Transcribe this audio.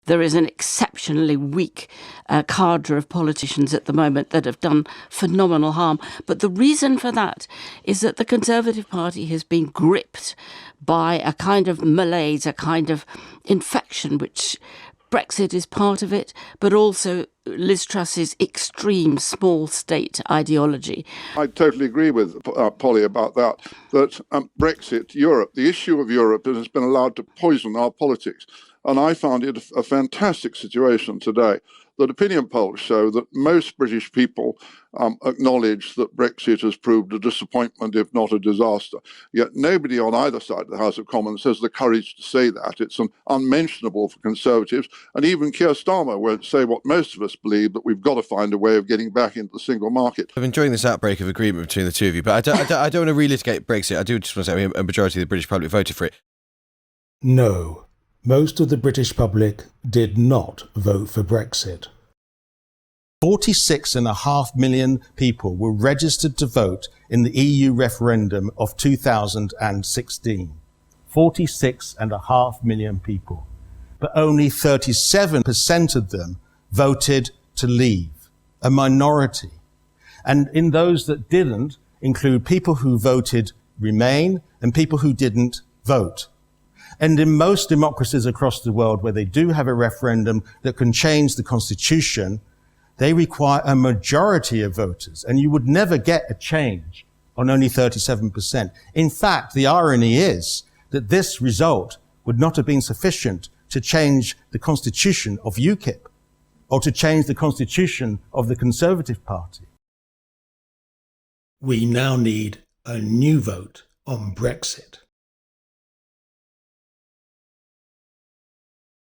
There is an exceptionally weak cadre of politicians at the moment that have done phenomenal harm. But the reason for that is that the Conservative Party has been gripped by a kind of malaise, a kind of infection, which Brexit is part of it, but also Liz Truss's extreme small state ideology. I totally agree with Polly about that Brexit, Europe, the issue of Europe has been allowed to poison our politics. And I found it a fantastic situation today that opinion polls show that most British people acknowledge that Brexit has proved a disappointment, if not a disaster. Yet nobody on either side of the House of Commons has the courage to say that. It's unmentionable for Conservatives. And even Keir Starmer won't say what most of us believe, that we've got to find a way of getting back into the single market. I'm enjoying this outbreak of agreement between the two of you, but I don't want to relitigate Brexit. I do just want to say a majority of the British public voted for it. No. Most of the British public did not vote for Brexit. 46.5 million people were registered to vote in the EU referendum of 2016. 46.5 million people. But only 37% of them voted to leave, a minority. And in those that didn't include people who voted Remain and people who didn't vote. And in most democracies across the world where they do have a referendum that can change the constitution, they require a majority of voters. And you would never get a change on only 37%. In fact, the irony is that this result would not have been sufficient to change the constitution of UKIP or to change the constitution of the Conservative Party. We now need a new vote on Brexit.